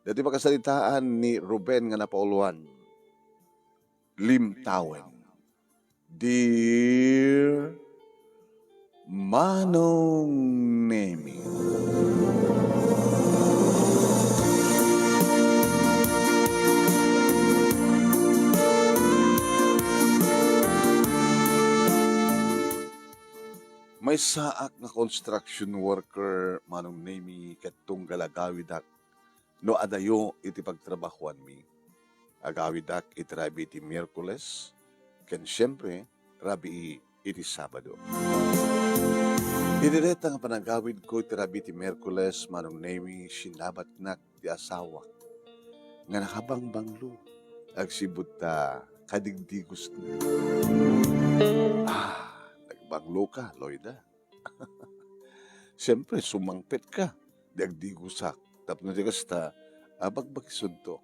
Dati makasalitaan ni Ruben nga napauluan. Limtawen. Dear Manong Nemi. May saak nga construction worker Manong Nemi katong galagawidak no adayo iti pagtrabahuan mi. Agawidak iti rabi iti Miyerkules, ken siyempre rabi iti Sabado. Idireta nga panagawid ko iti rabi iti Miyerkules Manong Nemi sinabat nak ti asawa nga nakabangbanglo agsibut ta kadigdigos na. Nagbanglo ka, Loida. Siyempre, sumangpit ka. Diagdigusak. Tapos na kasta, bagbagsun to.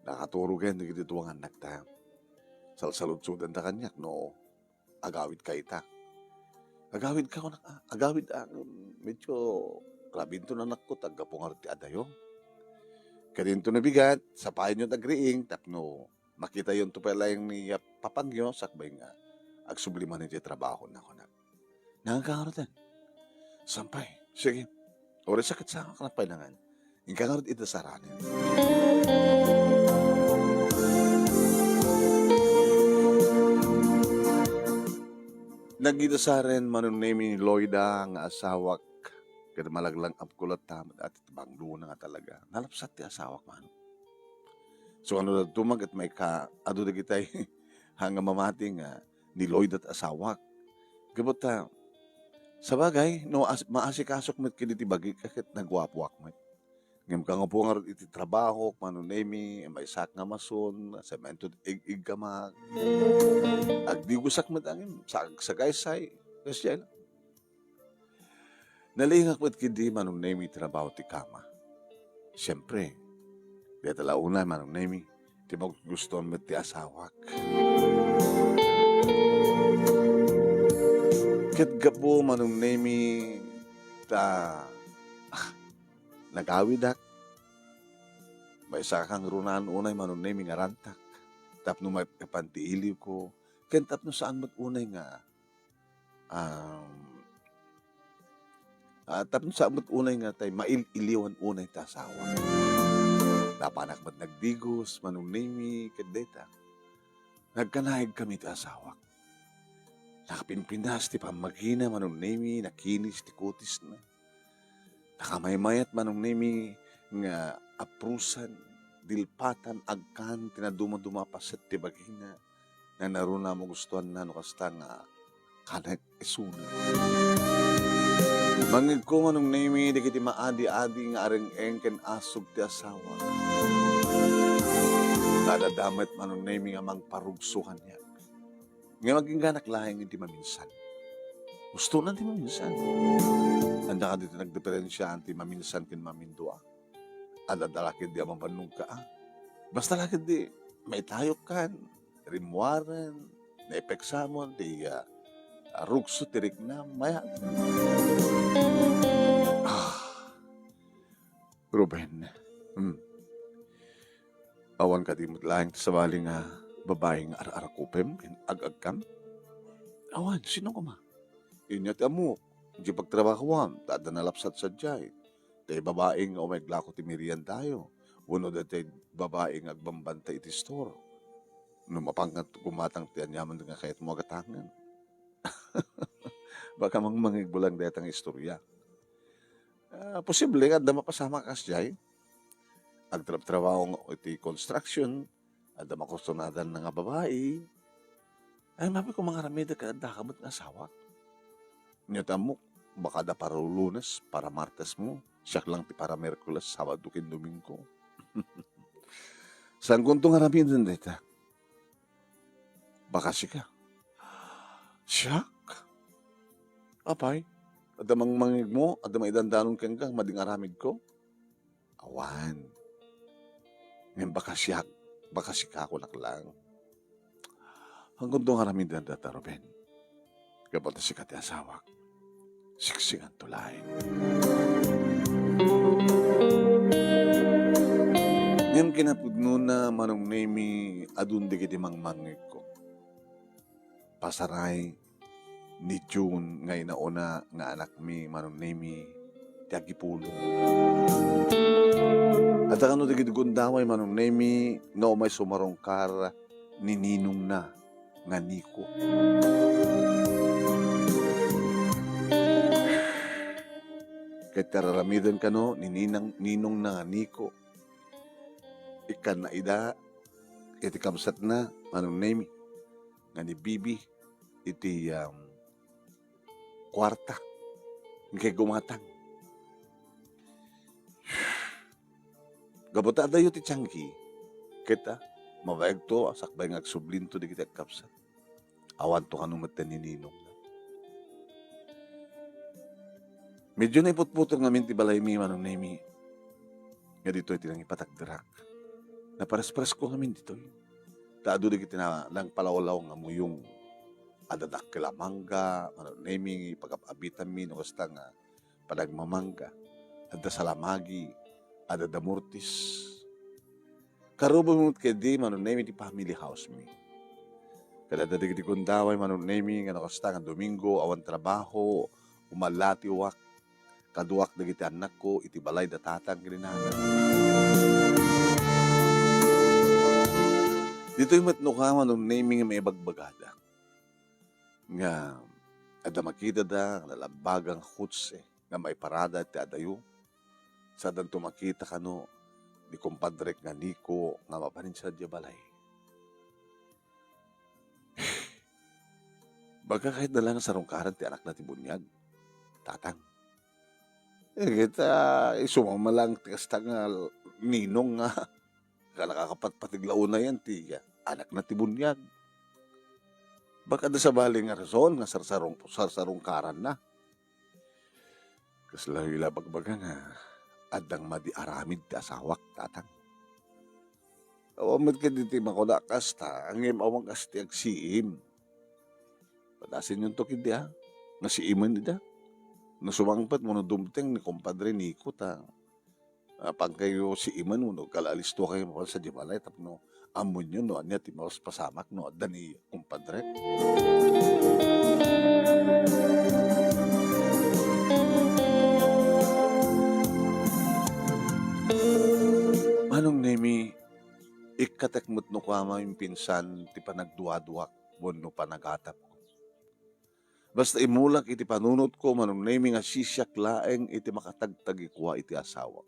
Nakaturo kayo, hindi dito ang anak tayo. Salsalud-sudan ta kanyak, no? Agawid ka ita. Agawid ka, agawid medyo klabinto na anak ko, tagapungar ti adayo. Kadinto na bigat, sapahin nyo tagriing, tapno, makita yun to pala yung ni Papangyo, sakbay nga, agsubliman iti trabaho na ko na. Nangangarot sampay, sige, oras sakit sa akin ka na inkangarot ito saranin. Nagita sa rin Manong Nemi ni Loida nga asawak kada malaglang apkulat tamat at banglo na nga talaga. Nalapsat ti asawak man. So ano na tumag at may ado na kitay hanga mamati nga ni Loida at asawak. Gabot ta, sa bagay, no, maasikasok mo kiniti bagi kakit nagwapwak mo. Ngam ka nga po nga iti trabaho, Manong Nemi, may sak nga mason, semento ig ka agdigusak mo tangin, sa gaysay, kasi yan. Nalingak mo't kindi Manong Nemi trabaho ti kama. Siyempre, di talauna Manong Nemi, di magugustuhan mo ti asawak. Katgapo Manong Nemi nagawidak. May sakang runan unay Manong Nemi nga rantak. Tapno may kapantiiliw ko. Ken tapno saan mo't unay nga tapno saan mo't unay nga tay maililiwan unay ta asawa. Napanak mo't nagdigos Manong Nemi kadeta. Nagkanahig kami ti asawak. Nakapinpinas ti pamagina Manong Nemi, nakinis ti kutis na. Nakamaymayat Manong Nemi nga aprusan, dilpatan, agkan, tinaduma-dumapaset ti bagina na naruna mo gustuhan na no kasta nga kanak isuna. Mangig ko Manong Nemi, di kiti maadi-adi nga areng-eng ken asog ti asawa. Nadadamat Manong Nemi nga mangparugsuhan niya. Nga maging ganak lahing hindi maminsan. Gusto na hindi maminsan. Handa ka dito nagdiferensya anti maminsan kin mamindua. Adadalakid di amang panung ka. Basta lakid di may tayo kan, rimwaran, naipeksamon, di rugso tirik na maya. Ruben, awan ka di mo't lahing sa bali nga babaeng ar-arakupem, ag-agkam. Awan, sino ko ma? Inyat amo, hindi pagtrabahuan, tada nalapsat sa diyay. Tay babaeng o may glako timirian tayo. Uno dati babaeng agbambanta iti store. No mapangkat kumatang tiyan yaman nga kahit mo agatangan. Baka mangigbulang detang istorya. Posible nga da mapasama kas diyay. Agtrabaho iti construction, ada makustunadan na nga babae. Ay, mapi ko mga ramida ka dakamot nga asawa. Nyata mo, baka da para Lunes, para Martes mo. Siyak lang ti para Merkules, Sabado kin Domingo. Saan kung itong ramida dita? Baka siya. Siyak? Apay, adamang mangig mo, adamang idandanon kang mading aramid ko. Awan. Ngayon baka siyak. Baka sikako lang. Hanggang doon karamin na data, Ruben. Kapag sikat yung asawak, siksingan tulay. Ngem kinapudno na manong nemi adun digiti mangmangeg ko. Pasaray ni June ngay nauna nga anak mi manong nemi ti agipulong. At ano digiti gundaway manong nemi nga umay sumarongkar ni ninong na nga niko. Kaya tararamidan ka no, ninong na nga niko. Ikan na ida, iti kamsat na, manong nemi, nga ni Bibi, iti kwarta, nga gumatang. Gabuta dayo ti tiyangki, kita, mabayag to, sakbay nga agsublin to di kita kapsat. Awan to kanumat ni ninong na. Medyo na iputputol ngamin ti balay mi, manong nemi, nga dito iti nang ipatagdirak. Na pares-pares ko ngamin dito. Taado di kita na lang palawalaw nga mo yung adadak kila mangga, manong nemi, pag-abitan mi, no kasta nga padagmamangga, adda salamagi, adda damurtis. Karubo mo kaya di, manong nemi, di family house mi. Kada di kundaway, manong nemi, nga nakasta nga Domingo, awan trabaho, umalati wak, kaduak dagiti anak ko, iti balay datatang gininanan. Dito yung matno ka, manong naming may bagbagada. Nga, ada makita da, nalabagang hutse, nga may parada at adayo. Sa dan tumakita ka no, ni kumpadrek nga niko, nga mapanin sa balay. Baga kahit na lang sa rungkaran ti anak na ti bunyag, tatang. Kita, isumama lang, tikasta nga, ninong nga, nakakapatpatiglaon na yan, ti anak na ti bunyag. Baka da sa baling nga rason, nga sarsarong karan na. Kasla ila bagbaga nga, adang madiaramid ti asawak, tatang. Awamad ka diti makulakas ta, ang awang kasti agsiim. Padasin yung tukid dia, nasiiman nida. Nasumangpat mo na dumteng ni kumpadre Nico ta. Pag kayo si Iman no, kalalisto kayo mo sa Jimalay, tapno amon yun no, anya timawas pasamak no, dani kumpadre. Manong nemi, ikatekmut no kama yung pinsan, ti panagduwa-duwak, no panagatap ko. Basta imulak iti panunot ko, manong nemi nga sisyak laeng iti makatagtag ikwa iti asawa.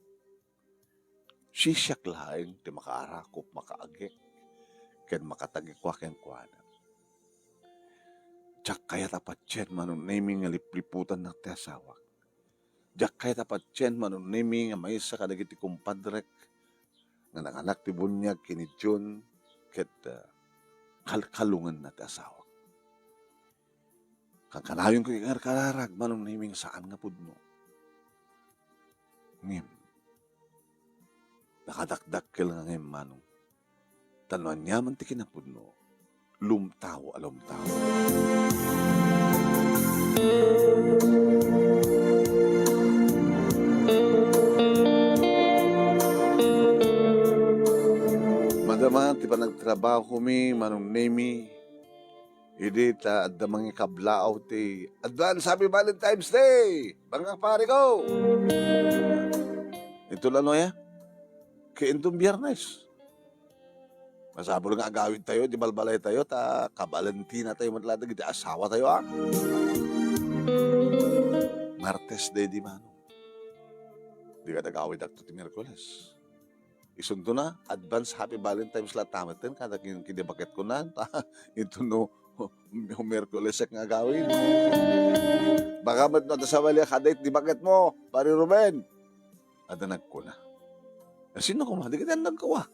Sisyak laeng iti makaarakop, makaagek, ken makatag ikwa ken kuana. Diyak kaya tapat chen manong nemi nga lipliputan na ti asawa. Diyak kaya tapat chen manong nemi nga maysa kadagiti kumpadrek, nga nanganak ti bunyag kini June, ket kalkalungan na ti asawa. Kakanayon ko yung kararag, manong naming saan nga pudno. Ngim, nakadakdak ka lang ngim, manong. Tanuan niya man ti kinapudno, lumtaw alumtaw. Madama, ti pa nagtrabaho mi, manong nemi, hindi ta adda mga kablaaw ti advance happy Valentine's Day! Mga pare ko! Ito lang no ya? Kaintong biyernes. Masabol nga agawin tayo, di balbalay tayo, ta kabalantina tayo matladag, di asawa tayo ah. Martes Day di mano. Di ka nagawin ako ti Miyerkules. Isunto na, advance happy Valentine's lahat tamatin, kada kinibaket ko na, ito no, Miyerkules nga gawin. Baka mat na sa wali kadait di bakit mo, pari Ruben. Adanag ko na. Sino ko ma? Di kita nagkawa.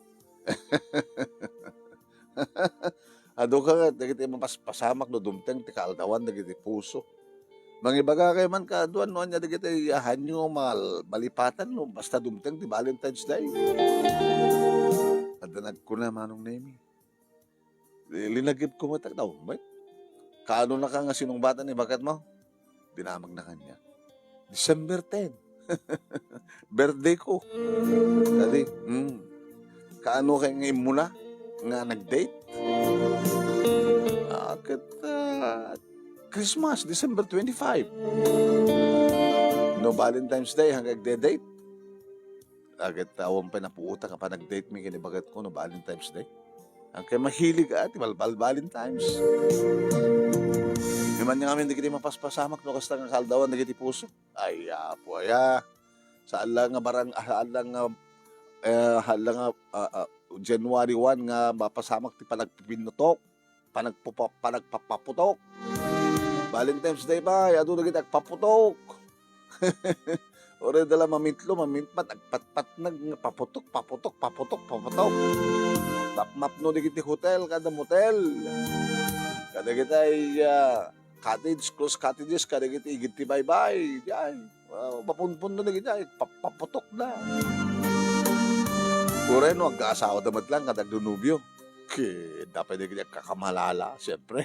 Ado ka nga, di kita mapasamak no dumteng, ti kaaldawan, di kita puso. Mangibaga kayo man ka, doon noon niya, di kita iyahan nyo, malipatan no, basta dumteng, di Valentine's Day. Adanag ko na, manong nemi. Linagip ko matag daw. Kaano na ka nga sinong bata ni bakat mo? Dinamag na kanya. December 10. Birthday ko. Dali, Kaano kay nga imuna nga nag-date? Ket Christmas, December 25. No Valentine's Day hanggang date. Agad tawang pinapuuta ka pa nag-date mi kinibagat ko no Valentine's Day. Ang kay mahilig ati balbal Valentine's. Himan nga kami hindi kiti mapaspasamak no kasta nga kaldawan na kiti puso. Ay po aya. Sa alang nga barang halang nga January 1 nga mapasamak ti panagpipinutok, panagpapaputok. Valentine's Day pa, ado na kita paputok. Ore dala mamintlo, mamintpat, agpatpat paputok. Tapmap no di kiti hotel, kada motel. Kada kita ay cottage, close cottages, kada kita igiti bye-bye. Diyan, papunpun na kita, paputok na. Ore no, agkaasawa damat lang, kada dunubyo. Dapat na kita kakamalala, siyempre.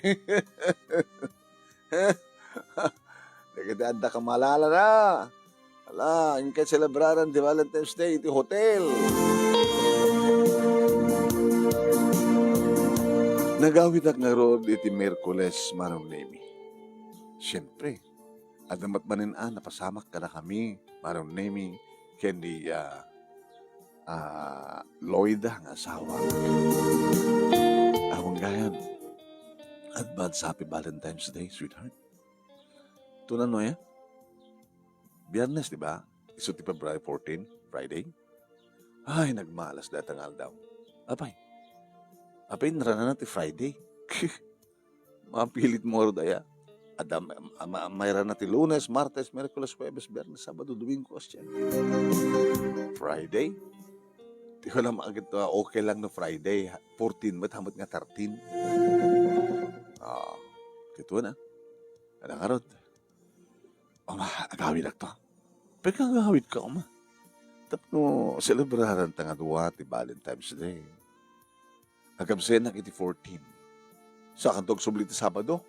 Kita anda kamalala na. Ala, yung kaya celebraran di Valentine's Day, iti hotel. Nagawit ak nga road iti Merkules, Manong Nemi. Siyempre, adamat manin napasamak ka na kami, Manong Nemi, kendi Lloyda ang asawa. Awang gayan, advance happy Valentine's Day, sweetheart. Tunan mo ya? Biyernes, di ba? Iso ti February 14, Friday. Ay, nagmalas datangal daw. Apay, narana na ti Friday. Mapilit mo ro daya. Adam, mayroon na ti Lunes, Martes, Merkules, Huwebes, Biyernes, Sabado, Domingo, Asya. Friday? Di ko lang agad okay lang no Friday. 14, hamot nga 13. Kito na. Ano nga rod? Agawid ak to. Pagkagawid ka, Tapno, celebraran ta nga duwa ti Valentine's Day. Agabsen na iti 14. Sa kantog subli ti Sabado.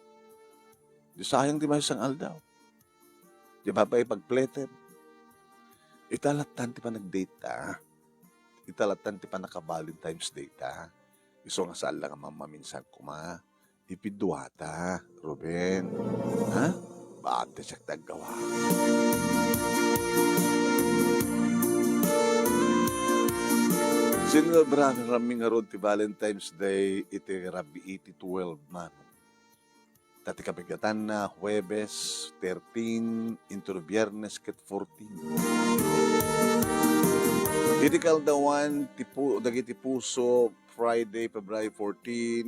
Di sayang ti may isang aldaw. Di ba pa ipagpleted? Italatan ti pa nag-date ta. Italatan ti pa naka-Valentine's Day ta. Iso nga saan lang ang mamaminsan kuma. Ipidwata, Ruben. Ha? Baante siya tagawa. Sinilabran raming nga road ti Valentine's Day iti rabi iti 12 man. Tati kapigatan na Huwebes 13 into Biyernes ket 14. Iti kaldawan dagiti puso Friday, February 14,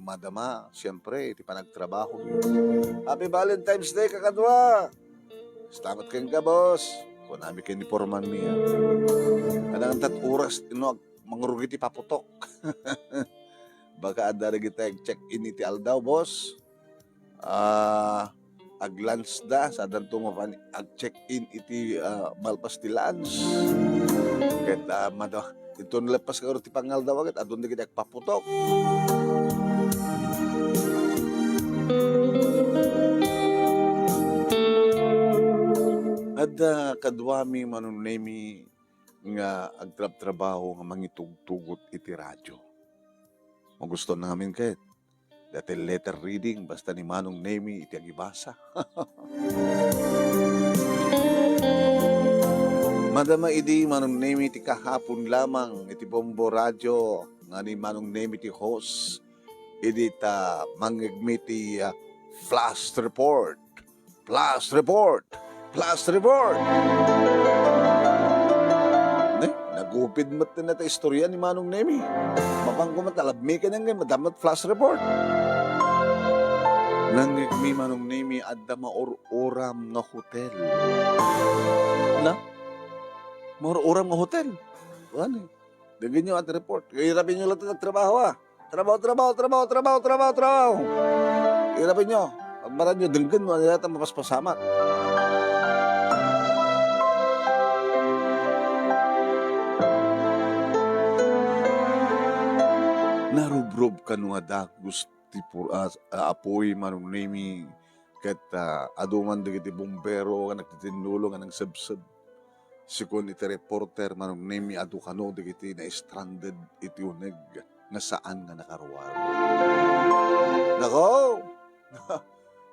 madama, siyempre, iti panagtrabaho. Happy Valentine's Day, kakadwa! Salamat kayo ka, boss. Kung namin kayo ni Porman niya. Anang 3 oras, mangurugi ti paputok. Baka adara kita check-in iti aldaw, boss. Ag-lunch da, sa danto ag-check-in iti malpas ti lunch. Kaya ito nilapas ka ti pangal daw agad, adun di kita paputok. Ada kadwami Manong Nemi nga agtrab-trabaho nga mangitugtugot iti radyo. Magusto namin kahit dati letter reading basta ni Manong Nemi iti agibasa. Madama idi Manong Nemi ti kahapon lamang iti Bombo Radio nga ni Manong Nemi ti host idi ta mangigmi ti Flash Report. Nagupid mat na ta istorya ni Manong Nemi. Mapangkumat alabmi ka nang madamat Flash Report. Nangigmi Manong Nemi adda maor-oram nga hotel. Maor-oram nga hotel. Ano? Dagin nyo at report. Hirapin nyo lang ito nagtrabaho Trabaho. Hirapin nyo. Pagmaran nyo, denggan mo, nila ito mapaspasamat. Narubrob ka nung adagos apoy Manong Nemi ket aduman dagiti bumbero nga nagtitinulong nga nang sabsab. Sikon iti reporter manong name adu kano digiti na stranded iti uneg nga saan nga nakaruwar. Nako!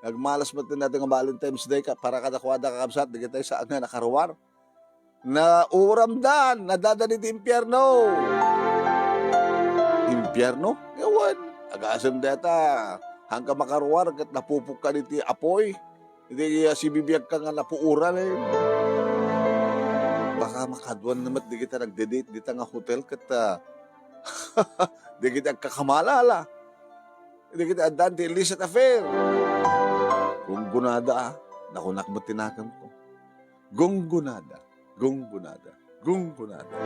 Nagmalas ba natin nga Valentine's Day ka para kadakwada kakabsat digiti saan nga nakaruwar. Na uramdan, nadadani di impyerno. Impyerno? Ewan. Agasam data. Hanggang makaruwar kat napupuk ka niti apoy. Hindi si bibiyag ka nga napuuran eh. Baka makaduan naman di kita nagde-date dita nga hotel kat di kita kakamalala. Di kita adan di illicit affair. Gunggunada nakunak mo tinakam ko. Gunggunada. Gunggunada. Gunggunada.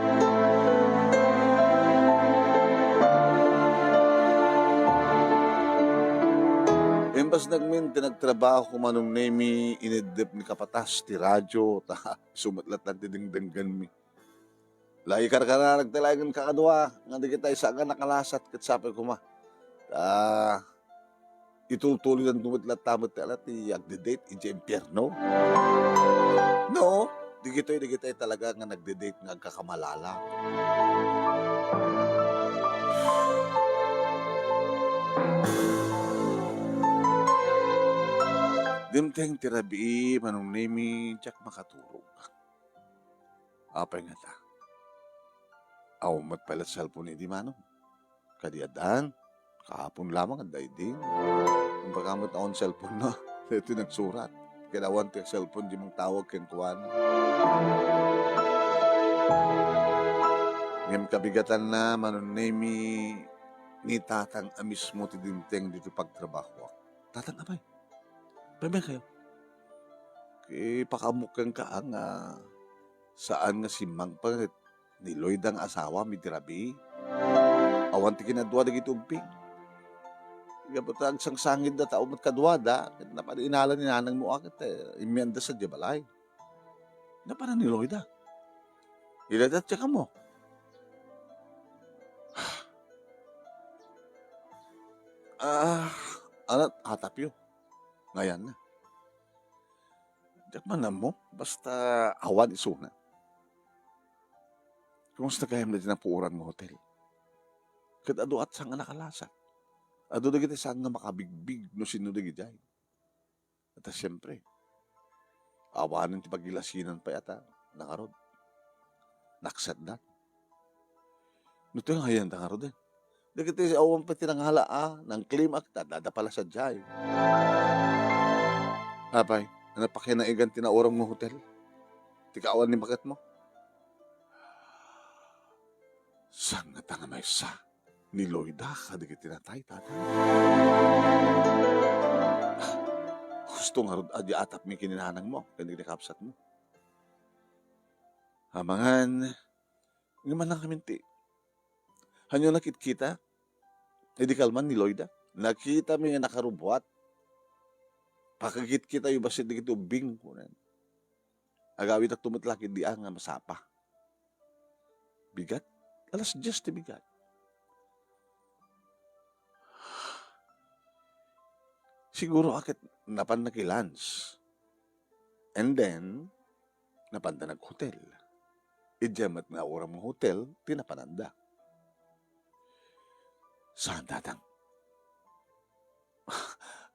Imbas nagmin, tinagtrabaho ko manong nemi, inedep ni kapatas, ti radyo, sumatlat lang tinigdanggan mi. Lagi karkara, nagtalagan kakadwa, nga di kita isa nga nakalasat, katsapay ko ma. Itutuloy ng tumatlat tamot talat, agde-date, iti impyerno. No, di kita talaga nga nagde-date nga kakamalala. Dimteng tirabi manong nemi jak makaturog. Apay nga ta. Aw matpalat cellphone di manong. Kadiadaan, kahapon lamang ang daiding. Kung pagkamot akong cellphone na, ito nagsurat. Kinawan ti cellphone di mong tawag ken kuwan. Ngem kabigatan na manong nemi ni tatang amis mo ti dimteng dito pagtrabaho. Tatang apay. Pwede kayo. Pakamukang ka ang saan nga si Mang Pangit ni Lloyd ang asawa, mitirabi. Awan ti kinadwa na gitumping. Gabata ang sangsangid na tao matkadwada, napaninalan ni nanang mo akit imyenda sa Jabalay. Napanan ni Lloyd iladat siya ka mo. Anat hatapyo. Ngayon na. Diyak man mo, basta awan isuna. Kumusta kayam na din ang puuran mo hotel? Kat ado at saan nga nakalasa. Ado na kita saan nga makabigbig no sino na gijay. At siyempre, awanin ti pagilasinan pa yata, nakarod. Naksad na. Nuto yung hayan nakarod din. Di kita awan pa tinanghala ng klimak, dadapala sa jay. Apay, napakinaigan tinaurang mo hotel. Tikawan ni bakat mo. Saan nga tanga may sa? Ni Lloyda ka di tinatay, tatay. Gusto nga rin adi atap may kininanang mo. Kandig na kapsat mo. Hamangan, nga man lang kaminti. Hanyo nakit kita? Hindi kalman ni Lloyda. Nakita mo yung nakarubuat. Pakagit kita yung basit na ito bing ko na. Agawit at tumatlaki di nga masapa. Bigat? Alas just bigat. Siguro akit napan nakilans. And then, napan na nag-hotel. Idyamat na orang mong hotel, tinapananda. Saan datang?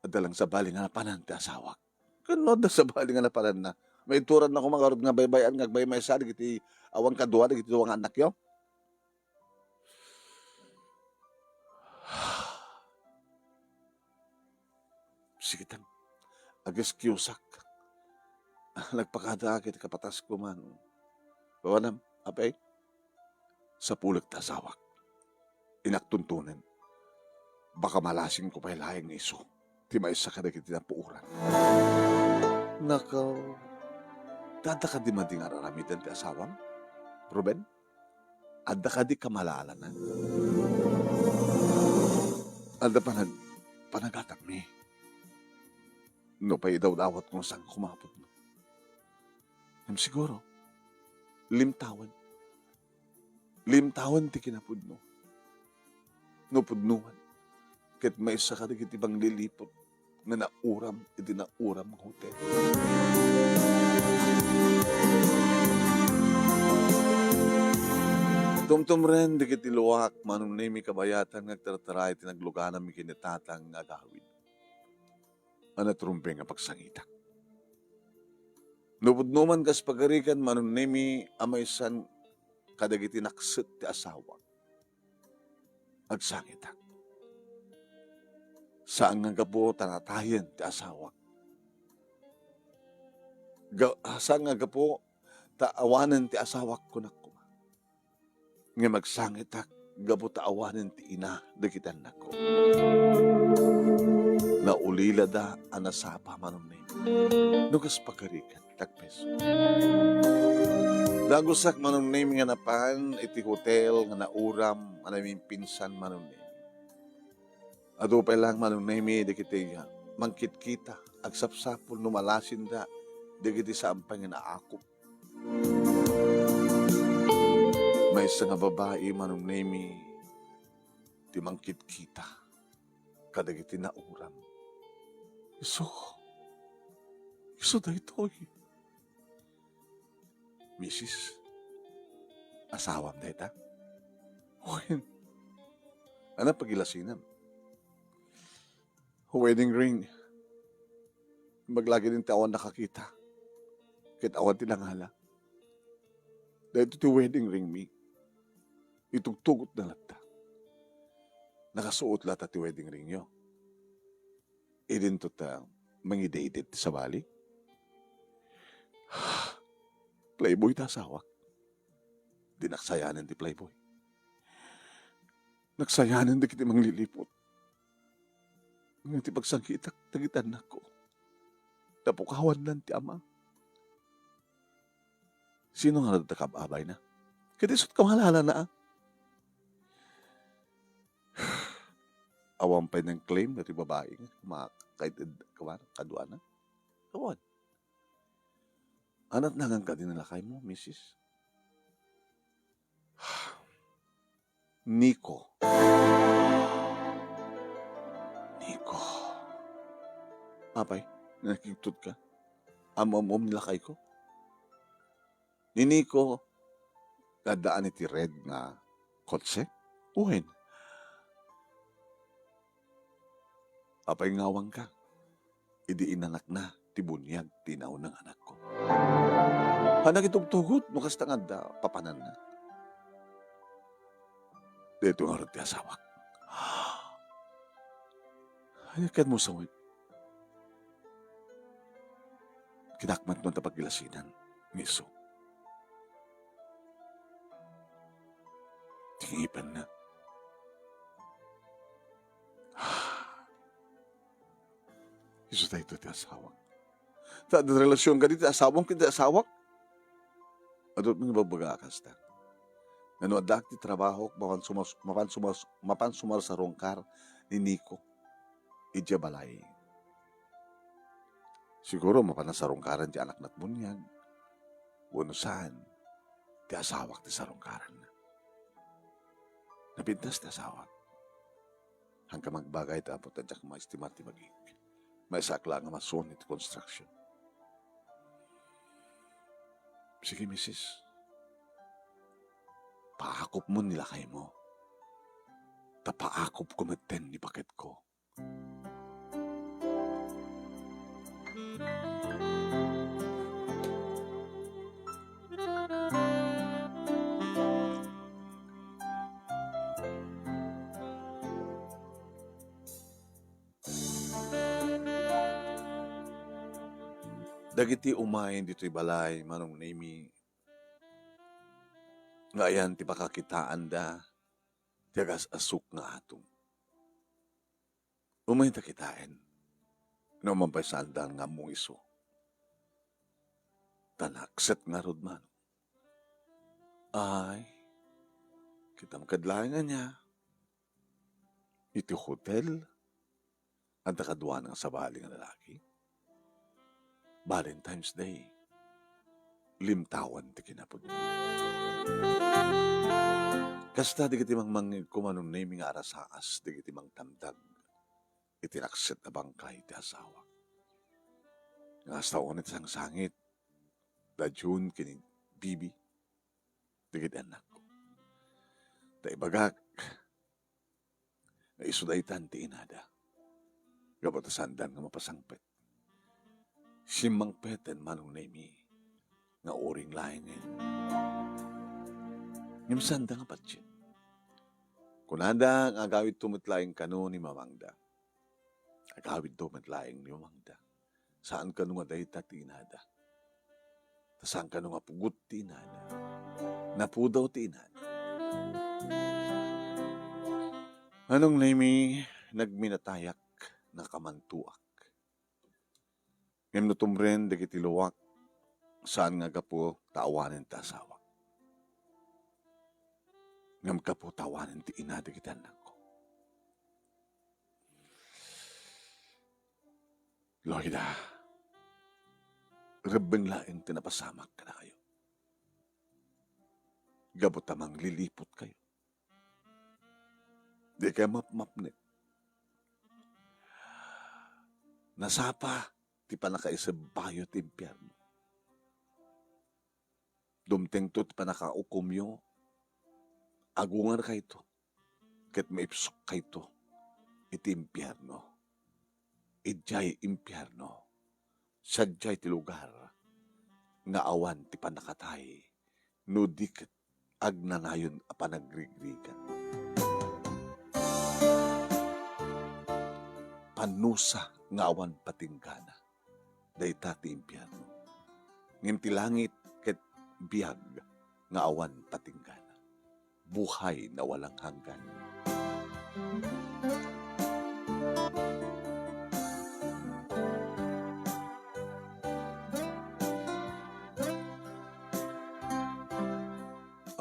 Adalang sa bali nga napanan ti asawak. Kanod na sa bali nga napanan na. May turan na kumagarod nga baybayan, nga baymay sa giti awang kadwa, giti duwang anak yo. Sige tan, agas kiusak. Nagpakada kiti kapatas ko man. Bawanam, apay, sa pulag ta asawak. Inaktuntunan. Baka malasing ko pa ilayang iso. Ti may isa ka na kitinapuuran. Nakaw, dada ka di mading araramitan ti asawang? Ruben? Adda ka di kamalalanan? Adda panagatak mi. No pa idaw-dawat kung saan kumapot mo. Siguro, limtawan. Limtawan ti kinapud mo. No pudnuan. Ket may isa ka rin ibang lilipot na nauram, iti nauram ang hotel. Tumtum ren di kiti luwak manong nemi kabayatan ngagtartaray tinagluganan mi kinitatang nga agawid. Ana trumpeng nga pagsangitak. Nupudnuman kas pagarikan manong nemi amaysan kadagiti nakset ti asawa. Agsangitak. Saan nga gapo tanatayan ti asawa. Saan nga gapo taawanan ti asawa ko na kuma. Nga magsangitak gapo taawanan ti ina dakitan na ko. Naulila da anasapa manong nemi. Nugas pagarikan tagpeso. Dagusak manong nemi nga napan iti hotel nga nauram anaming pinsan manong nemi. Adupay lang manong nemi dikiti mangkit kita agsapsapol numalasin da dikiti saampay nga naakop. May isa nga babae manong nemi ti mangkit kita kadagiti nauram. Iso da ito'y. Mrs. Asawam da ita? Uy, ano pagilasinan? Wedding ring. Maglagi din tawan nakakita. Kahit awan tinanghala. Dahil ito wedding ring mi. Itugtugot na lata. Nakasuot lata ti wedding ring nyo. Idin to ta mangidated sa bali. Playboy ta asawa. Di naksayanan ti playboy. Naksayanan di kiti manglilipot. Nga ti pagsangkitak tagitan na ko. Tapukawan lang ti ama. Sino nga nagtakababay na? Kadisot kamalala na Awang pa ng claim na ti babae nga. Kadua na. Kawan. Anat nangang ka din nalakay mo, Mrs. Nico. Apay, nakikitut ka. Amom nilakay ko. Ni Nico, dadaan iti red nga kotse. Uhin. Apay ngawang ka. Idi inanak na, tibunyag, tinaw ng anak ko. Hanak itugtugot, nukas tangad da, papanan na. Dito nga rin ti asawak. Hayakan mo sa wit. Kinakmat mo ang tapagilasinan, miso. Tingipan na. Iso tayo ito ti asawak. Taad relasyon ka dito, asawang kita asawak. Adot mo nababagakas ta. Nanuadak ti trabaho, mapan sumar sa rongkar ni Nico. Idya balay. Siguro mapan sa rongkaran ti anak nat bunyag. Bunusan, ti asawak ti sa rongkaran. Napintas ti asawak. Hanggang magbagay tapos tadyak maestimar ti magig. May sakla nga mason iti construction. Sige, Mrs. Paakop mo nilakay mo. Tapaakop ko maten ni paket ko. Dagiti umayin dito'y balay, manong nemi. Nga ayan, ti pakakitaan da, tiyagas asuk nga atong. Umayin ta kitain, no mampaisandan nga mong iso. Tanakset nga rod man. Ay, kita makadlayan niya. Iti hotel, ang takadwa ng sabali nga lalaki. Valentine's Day, limtawan ti kinapod. Kasta di kiti mang kumanong nami nga arasaas, di kiti mang tamdag, itinakset na bangkay ti asawa. Nga astaon iti sang sangit, da June kini Bibi, di kiti anak ko. Taibagak, nga isudaytan ti inada. Gabatasandan nga mapasangpet. Simang peten manong nemi, nga uring laing ngayon. Ngimsanda nga patsin. Kunada nga agawid tumitlaing kano ni Mamangda. Agawid tumitlaing ni Mamangda. Saan ka nga dayta ti inada? Saan ka nga pugut ti inada? Napudaw ti inada. Anong nemi nagminatayak na kamantuak? Ngem nutumren dagiti luwak saan nga gapo taawanen ta asawa. Ngem gapo taawanen ti ina dagiti anak ko. Loida, rebeng laeng tinapasamak ka na kayo. Gabot tamang lilipot kayo. Di kayo mapmapnit. Nasapa, ti panakaisab bayo ti impyerno. Dumteng to ti panakaukumyo, agungan kayo to, ket maipsok kayo to, iti impyerno. Idjay impyerno, sadyay ti lugar, nga awan ti panakatay, no diket agnanayon a panagrigrigan. Panusa nga awan patinggana, dayta ti impyerno. Ngem ti langit ket biag nga awan patinggana, buhay na walang hanggan.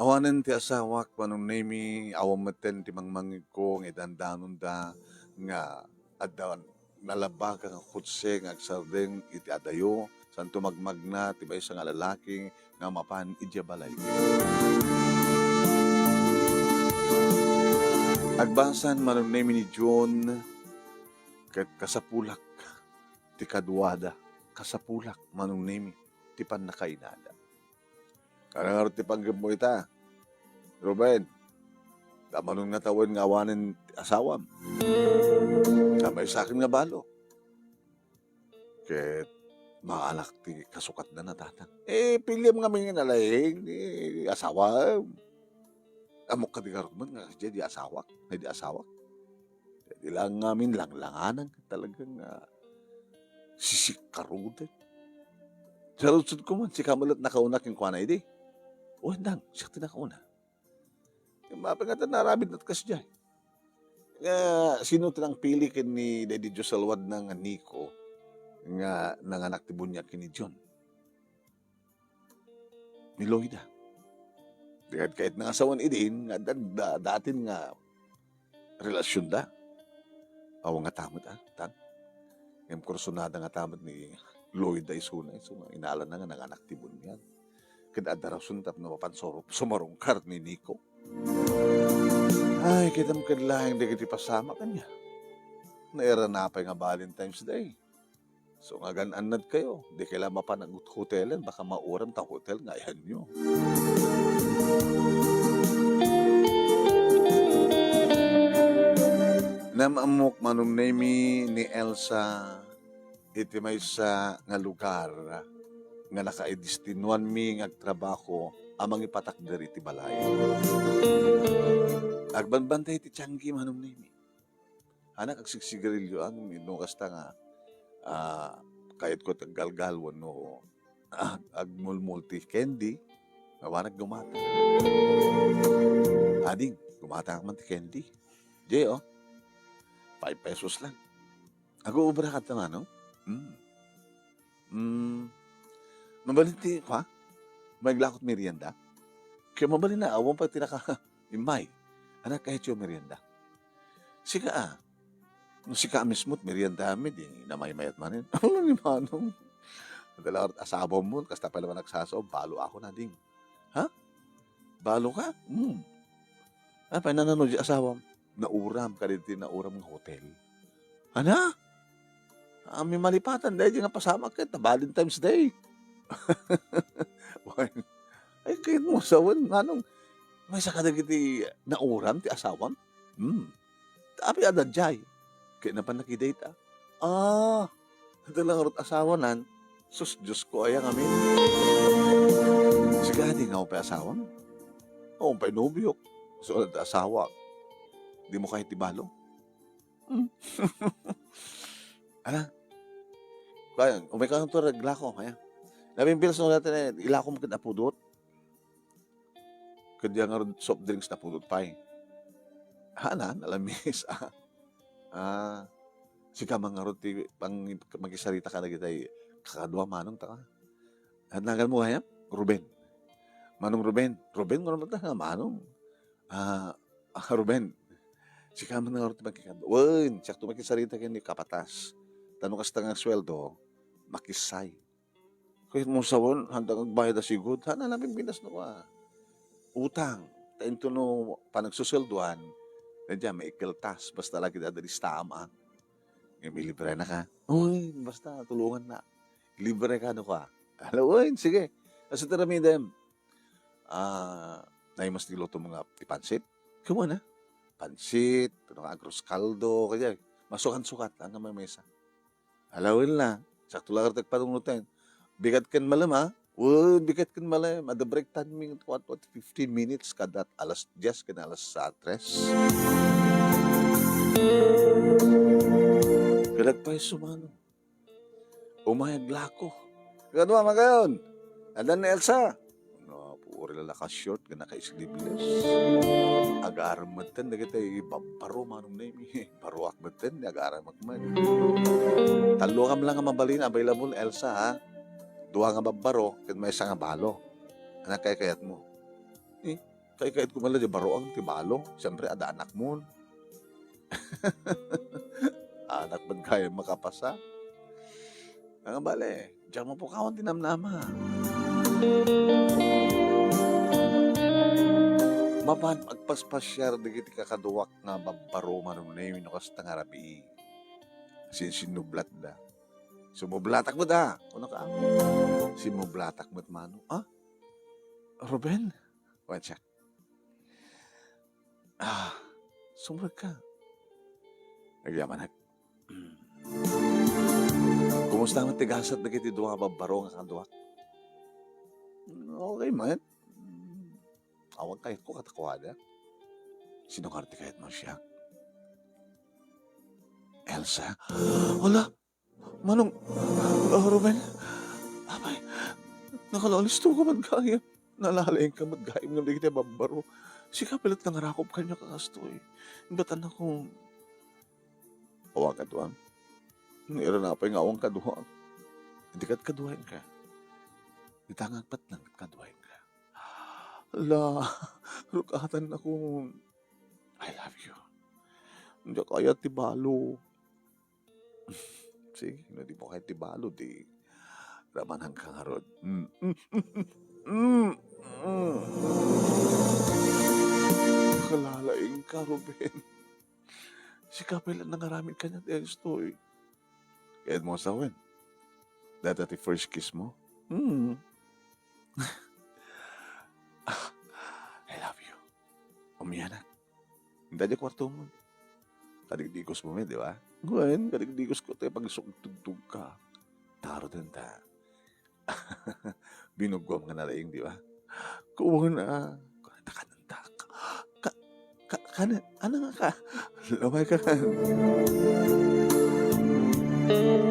Awanen ti asawak panong nemi awamaten ti mangmangig ko nga dandanon da nga addan nalabaga nga kutse nga agsardeng iti adayo santo magmagna ti baysa nga lalaki nga mapan idya balay. Agbasan manong nemi ni John ket kasapulak ti kadwada kasapulak manong nemi ti pannakainada. Kanang ti panggap mo ita, Ruben, damanong natawan nga awanin asawam. Kamay sa akin nga balo. Ket maalak ti kasukat na natatang. Pilyam nga mga nalaing ni asawam. Amok ka di karuman nga siya di asawak. Di asawak. Di lang ngamin langlanganan talagang sisikarudan. Sa rusod ko man, si Kamalat nakaunak yung kuwanay di. O handang, siya tinakauna. Yung mapangatan na rabid at kasya. Sino tinang pili kin ni Daddy Joselwad ng Nico nga nanganak ti bunya kin ni John? Ni Loida. Kahit nga asawan idin, nga datin nga relasyon da. Awa nga tamad tan. Yung kursunada nga tamad ni Loida isunay. So, inaala na nga nanganak ti bunya. Kadadarasun tap na mapansoro sumarungkar ni Nico. Ay, kitam kadlaing di kiti pasama kanya. Naira na pa nga Valentine's Day. So nga gananad kayo. Di kaila mapanagot hotelan. Baka mauram ta hotel nga yan nyo. Namamok manong nemi ni Elsa iti may sa nga lugar nga nakaedistinuan mi ngagtrabaho amang ipatak dari ti balay. Agbanbantay ti tiyanggi manong nemi. Anak agsigsigarilyo ang no kasta nga kahit ko taggalgalwan no agmulmul ti candy mawanag gumata. Ading, gumata ka man ti candy. Di 5 pesos lang.Ag-uubra ka nga no? Mabalinti pa? May glakot merienda? Kaya mabalin na, awang pa tinaka-imay. Anak kahit yung merienda. Sika Nung sika mismo't merienda amin, di namay-mayat manin. Ano ni manong? Madalang asabaw mo, kasta pa naman nagsasaw, balo ako na ding. Ha? Balo ka? Pa nananood yung asawa mo. Nauram ka rin nauram ng hotel. Ana? May malipatan dahil nga pasama ka, Valentine's Day. Ay, kahit mo sawan, anong, may sa kadagiti nauram ti asawam? Tapi adadjay, kaya na pa nakidate ah. Ah, adalang arot asawa nan, sus Diyos ko ayang amin. Sigadi nga pa asawam? Oo, pa nobyo. So, asawa, di mo kahit tibalo. Hmm. Ala, kaya, umay ka nang regla ko, kaya. Nabimbilas nung natin ila ko makita pudot. Kaya nga rin soft drinks na pudot pa eh. Hana, nalamis ah. Si kamang nga rin, pang magisarita ka na kita kakadwa manong ta ka. At nagal mo hayap, Ruben. Manong Ruben. Ruben mo naman ta, manong. Ruben. Si kamang nga rin magkikadwa. Wen, siyak to magisarita ka ni kapatas. Tanong kas tangang sweldo, makisay. Kaya mo sawon, handang agbayad na sigod. Hana namin binas na ka. Utang. Tain to no, panagsuselduan. Nandiyan, may ikiltas. Basta lagi dadali tama. May libre na ka. Uy, basta, tulungan na. Libre ka, ano ka. Uy, sige. Kasi taramidem. Naimas niluto mga pansit. Come on, ha? Pansit, agros kaldo, kaya. Masukan-sukat, ang may mesa. Halawin na. Sakto lang kartag patungutin. Bigat kan malam, ha? Uy, bigat kan malam. Ada break timing, 15 minutes kadat alas 10, kan alas 3. Kalagpay sumano. Umayag lako. Ganwa magayon. Adan ni Elsa. No, puri lala ka short, gana ka sleeveless. Agaram maten, na kita ibabaro manong na imi. Baruak maten, agaram magman. Talo kam lang ang mabalin, available Elsa ha. Dua nga babaro, kin may isang nga balo. Anak kaya-kayat mo. Kaya-kayat ko mala di baro ang tibalo. Siyempre, ada anak mo. Anak ba't kaya makapasa? Ang bale, diyan mo po kawan tinamnama. Mapan, agpaspasyar, digiti kakaduwak nga babaro manong na yung nukas tangarabi. Sinublat da. Sumublatak mo da. Ano ka? Simublatak mo't mano. Ruben? What's that? Sumrag ka. Nagyaman kumusta ang tigasat na kiti duwa babaro nga kanduwak? Okay man. Awag kahit ko katakwada. Sinong arte kahit mo siya? Elsa? Wala. Manong, Ruben? Abay, nakalalis to ka magkaya. Nalalaing ka magkayam ng digiti babaro. Si kapilat ng rakop kanya kakastoy. Batan ako. Awag ka doon. Nira na pa yung awang kaduhang. Hindi ka't kaduhain ka. Itangag pat lang at kaduhain ka. Ala, rukatan ako. I love you. Hindi kaya tibalo. Sige, hindi mo kaya tibalo, di. Ramanang kangarod. Kalalaing ka, Ruben. Si kapilan nangaramid kanya dahil story. Kaya mo sawin. Dati ati first kiss mo. I love you. Umiyanak. Hindi kwarto mo. Kadigdigos mo, di ba? Gwen, kadigdigos ko tayo pag tugtog ka. Taro din ta. Binugwam nga nalaing, di ba? Kuha na. Nakanantak. Ano nga ka? Lamay ka.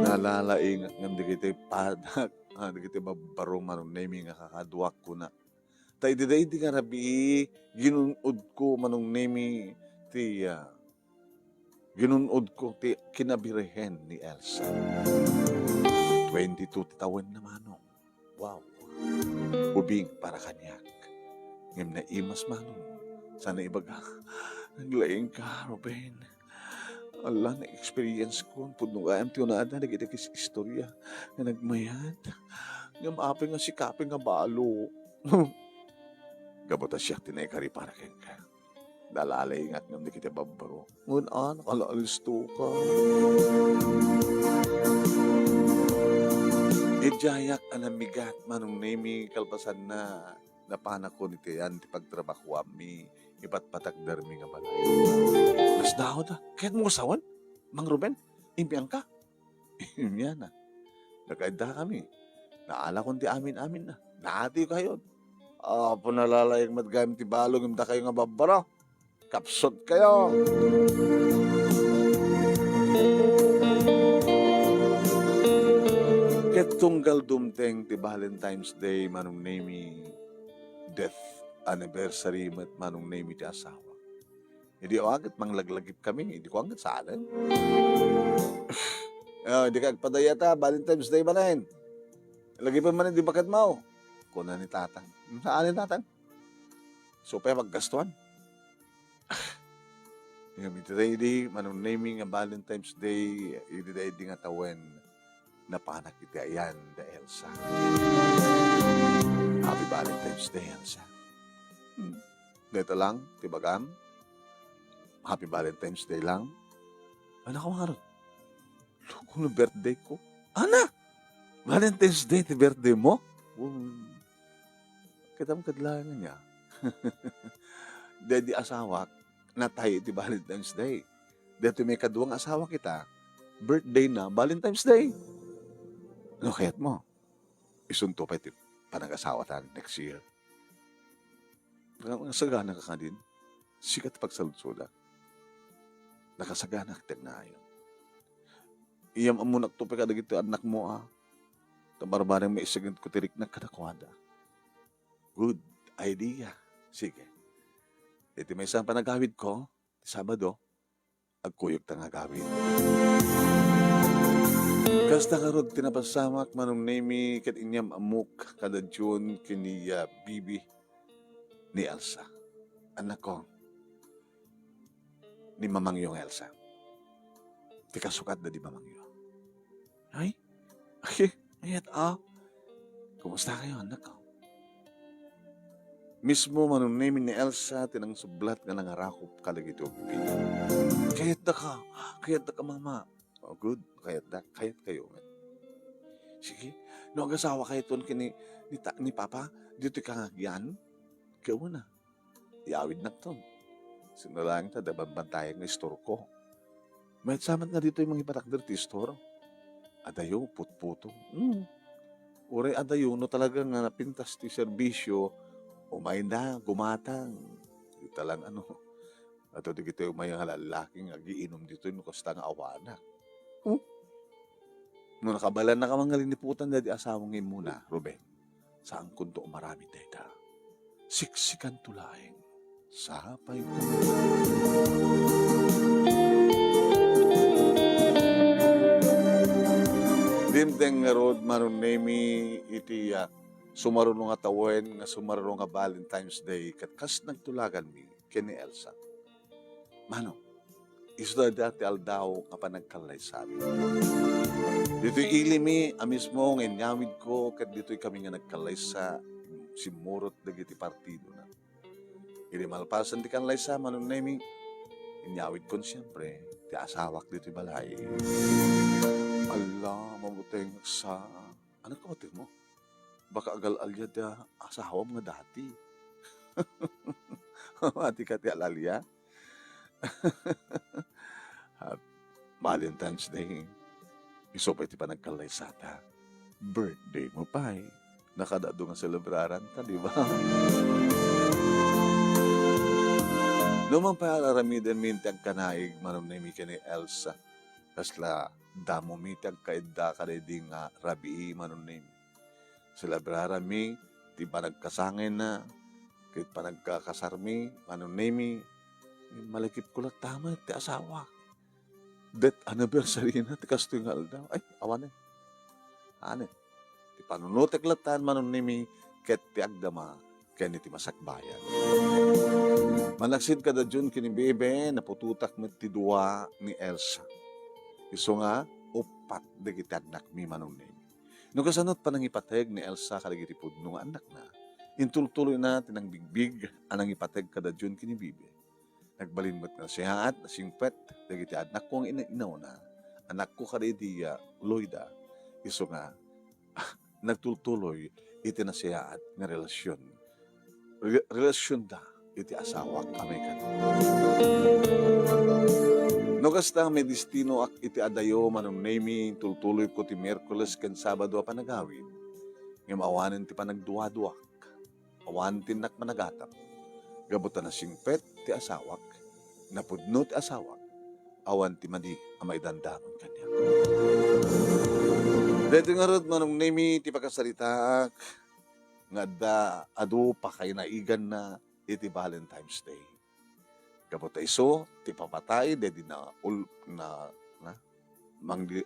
Nalalaing nga di kita padak. Di kita babaro manong naming nga kakaduak ko na. Tay di nga rabi, ginunod ko manong naming ginunod ko ti kinabirehen ni Elsa. 22 taon na manong. Wow. Ubing para kanyak. Ngam na imas manong. Sana ibaga. Naglaing ka, Ruben. Allah na experience ko. Puno nga ang tiyunada. Nagidagis istorya. Na nagmayad. Nga maapin nga sikapin nga balo. Gabota siya tinaykari para ken ka. Dalalay nga nga di kita babaro. Ngunaan, nakalalis to ka. Jayak anamigat manong nami kalpasan na napanak ko ni tiyan ti pagtrabaho mi ipatpatagder mi nga balay. Mas daw da, kahit mo kasawan, Mang Ruben, impiang ka. Yan na, nagkaida kami. Naala kong ti amin-amin na. Naati kayo. Punalalayag madgayam ti balong imda kayo nga babara. Kapsot kayo. Ket tunggal dumteng ti Valentine's Day manong nami death anniversary mat manong nami ti asawa. Hindi ko agad manglaglagip kami. Hindi ko agad saanan. Hindi ka agpadayata. Valentine's Day manahin. Lagipan man hindi bakit mo. Kuna ni tatang. Saan ni tatang? So, pa maggastuan. Yung iti manong naming nga Valentine's Day, iti nga tawen na panak iti ayan da Elsa. Happy Valentine's Day, Elsa. Dito lang, tibagam. Happy Valentine's Day lang. Ano ka mga ron? Kung na birthday ko. Ana! Valentine's Day, ti birthday mo? Kita mo kadlangan niya. Dedi asawa, natay ti Valentine's Day. Dito may kaduwang asawa kita, birthday na, Valentine's Day. Ano kayat mo? Isunto pa iti panag-asawa tayo next year. Nakasagana ka din. Sikat pagsaludsuda. Nakasagana ka na yun. Iyam amunak to pa kadagito anak mo Tabarbarang may isagin ko tirik na kadakwada. Good idea. Sige. Iti may isang panagawid ko, Sabado, agkuyog tang agawid. Kasta karod tinapasamak manong nemi kat inyam amuk kada June kiniya bibi ni Elsa. Anak ko, ni Mamangyong Elsa. Ti kasukat na di Mamangyong. Ay, ayat kumusta kayo anak ko? Mismo manong nemi ni Elsa tinang sublat nga nangarakop kalagito. Kayat na ka mama. Oh, good. Kayat kayo. Man. Sige. No, ang-asawa kayo ton ni Papa, dito ka nga yan. Kaya na. Iawid na ton. Sinalang ta, dabanbantayan ng store ko. May samat nga dito yung mga ipatakder ti store. Adayo, putputo. Ure adayo, no talaga nga napintas ti serbisyo, umay na, gumatang. Dito lang ato di kita yung may halalaking agiinom dito, no kasta nga awana. No nakabalan na ka mga liniputan dati asawang ngayon muna, Ruben. Saan kunto marami data? Siksikan tulaing. Sapay ko. Dimteng nga road maron nemi iti sumarunong nga tawen nga sumarunong nga Valentine's Day katkas nagtulagan mi kini Elsa. Mano, isda dati aldaw nga panagkalay sabi. Dito'y ilimi, mismo ng inyamid ko, kat dito'y kami nga nagkalay sa simurot dagiti partido na. Ilimalpasan di kanlay sa manong nemi, inyawid kon siyempre, ti asawak dito'y balay. Allah, mamuteng sa, ano kapatid mo? Baka agal-alya da asawa mga dati. Mati ka ti alalya. Valentine's Day. Iso pa iti pa nagkalay sata. Birthday mo pa Nakadado nga celebraran ta, di ba? Lumang pa alaramidan mintag kanaig manom na imi ni Elsa. Kasla damo mitag kaida kaledi nga rabii manom na imi. Celebraran mi, di pa nagkasangin na, kahit pa nagkakasarmi, manom na imi, malakip ko lang tama ti asawa. Death anniversary na, tikas ito yung halda. Ay, awan Ane, ti panunutek latan manon nimi, ket ti agdama, ken iti masakbayan. Manaksid kada June kinibebe, napututak met ti dua ni Elsa. Iso nga, upat dagiti anak mi manon nimi. No kasanot pa nang ipateg ni Elsa kalagiti pudno nga anak na, intultuloy na tinang bigbig anang ipateg kada June kinibebe. Nagbalinmot na siya at singpet, dagiti anak ko ang inaw na, anak ko karidiya, Loida, iso nga, nagtultuloy, iti na siya at nga relasyon, relasyon da iti asawa kami kan. No kasta may destino ak iti adayo manong name tultuloy ko ti Miyerkules ken Sabado a panagawid. Ngem awanen ti panagduwa-duwak. Awan ti nak managatap. Gabutan na singpet ti asawak. Napudno ti asawak. Awan ti madi amay dandanon kanya. Dito nga rod manong name ti pagkasaritaak nga da adu pa kay naigan na iti Valentine's Day. Kaputa iso, ti papatay, dedi na,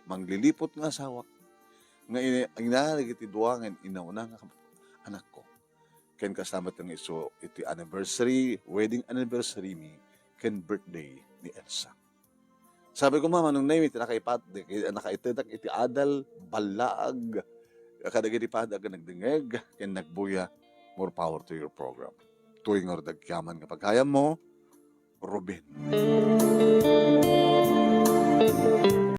manglilipot nga asawa. Nga inalig iti duwangan, inauna nga anak ko. Ken kasama itong iso, iti anniversary, wedding anniversary mi, ken birthday ni Elsa. Sabi ko, mama, nung name iti nakaitedak iti adal, balaag, kadagiti padag nagdingeg, ken nagbuya, more power to your program. Tuwing or dagyaman kapag kaya mo, Ruben.